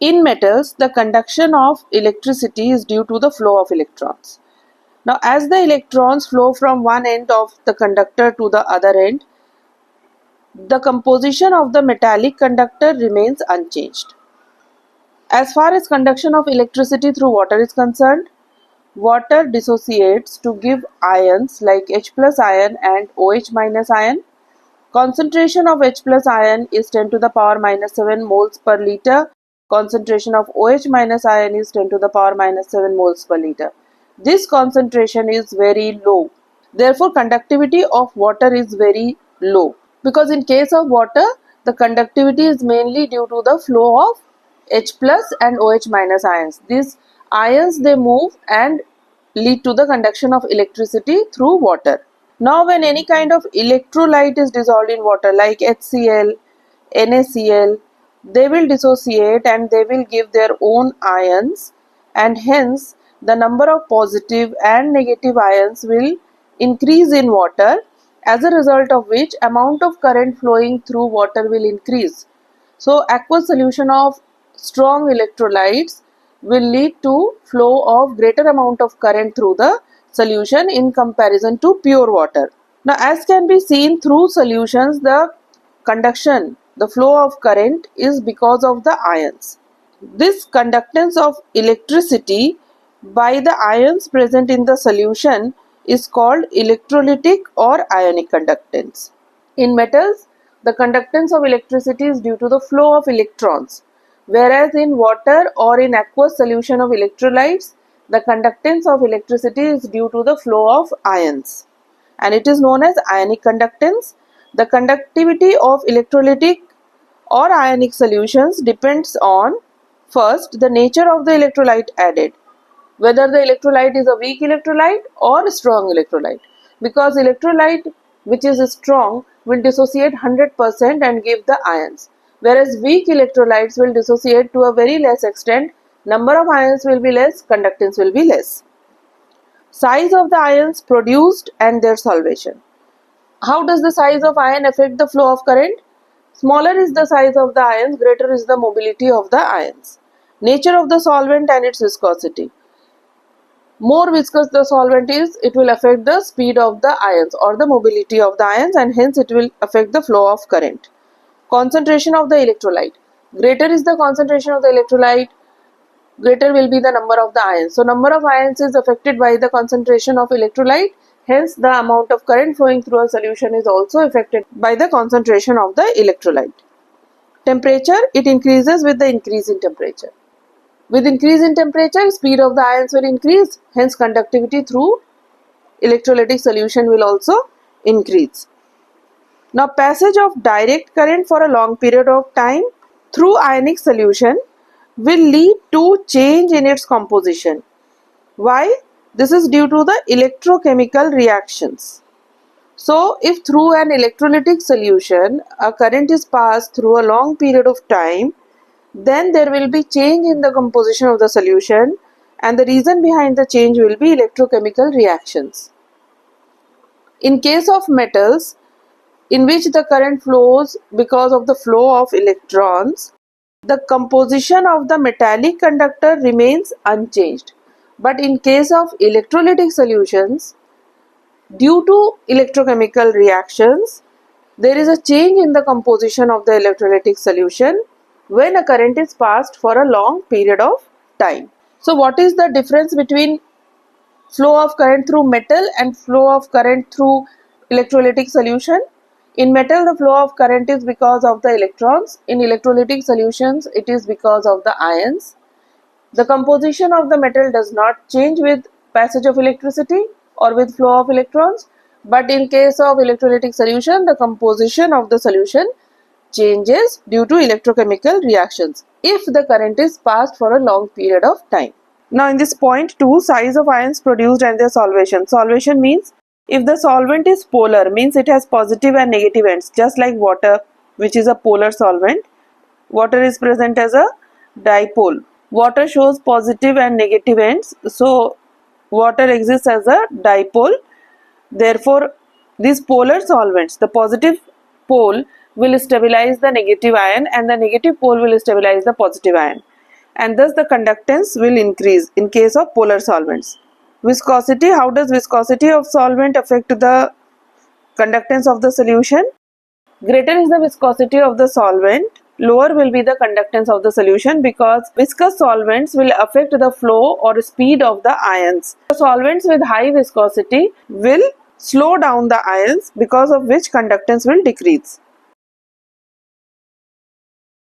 In metals, the conduction of electricity is due to the flow of electrons. Now, as the electrons flow from one end of the conductor to the other end, the composition of the metallic conductor remains unchanged. As far as conduction of electricity through water is concerned, water dissociates to give ions like H plus ion and OH minus ion. Concentration of H plus ion is 10 to the power minus 7 moles per liter. Concentration of OH minus ion is 10 to the power minus 7 moles per liter. This concentration is very low. Therefore, conductivity of water is very low. Because in case of water, the conductivity is mainly due to the flow of H plus and OH minus ions. These ions, they move and lead to the conduction of electricity through water. Now, when any kind of electrolyte is dissolved in water like HCl, NaCl, they will dissociate and they will give their own ions, and hence the number of positive and negative ions will increase in water, as a result of which amount of current flowing through water will increase. So, aqueous solution of strong electrolytes will lead to flow of greater amount of current through the solution in comparison to pure water. Now, as can be seen through solutions, the conduction, the flow of current is because of the ions. This conductance of electricity by the ions present in the solution is called electrolytic or ionic conductance. In metals, the conductance of electricity is due to the flow of electrons, whereas in water or in aqueous solution of electrolytes, the conductance of electricity is due to the flow of ions, and it is known as ionic conductance. The conductivity of electrolytic or ionic solutions depends on, first, the nature of the electrolyte added, whether the electrolyte is a weak electrolyte or a strong electrolyte, because electrolyte which is strong will dissociate 100% and give the ions, whereas weak electrolytes will dissociate to a very less extent, number of ions will be less, conductance will be less. Size of the ions produced and their solvation. How does the size of ion affect the flow of current? Smaller is the size of the ions, greater is the mobility of the ions. Nature of the solvent and its viscosity. More viscous the solvent is, it will affect the speed of the ions or the mobility of the ions, and hence it will affect the flow of current. Concentration of the electrolyte. Greater is the concentration of the electrolyte, greater will be the number of the ions. So, number of ions is affected by the concentration of electrolyte, hence the amount of current flowing through a solution is also affected by the concentration of the electrolyte. Temperature, it increases with the increase in temperature. With increase in temperature, speed of the ions will increase, hence conductivity through electrolytic solution will also increase. Now, passage of direct current for a long period of time through ionic solution will lead to change in its composition. Why? This is due to the electrochemical reactions. So, if through an electrolytic solution a current is passed through a long period of time, then there will be change in the composition of the solution, and the reason behind the change will be electrochemical reactions. In case of metals, in which the current flows because of the flow of electrons, the composition of the metallic conductor remains unchanged. But in case of electrolytic solutions, due to electrochemical reactions, there is a change in the composition of the electrolytic solution when a current is passed for a long period of time. So, what is the difference between flow of current through metal and flow of current through electrolytic solution? In metal, the flow of current is because of the electrons. In electrolytic solutions, it is because of the ions. The composition of the metal does not change with passage of electricity or with flow of electrons, but in case of electrolytic solution, the composition of the solution changes due to electrochemical reactions if the current is passed for a long period of time. Now, in this point 2, size of ions produced and their solvation. Solvation means if the solvent is polar, means it has positive and negative ends, just like water, which is a polar solvent. Water is present as a dipole. Water shows positive and negative ends, so water exists as a dipole. Therefore, these polar solvents, the positive pole will stabilize the negative ion and the negative pole will stabilize the positive ion. and thus the conductance will increase in case of polar solvents. Viscosity, how does viscosity of solvent affect the conductance of the solution? Greater is the viscosity of the solvent, lower will be the conductance of the solution, because viscous solvents will affect the flow or speed of the ions. Solvents with high viscosity will slow down the ions, because of which conductance will decrease.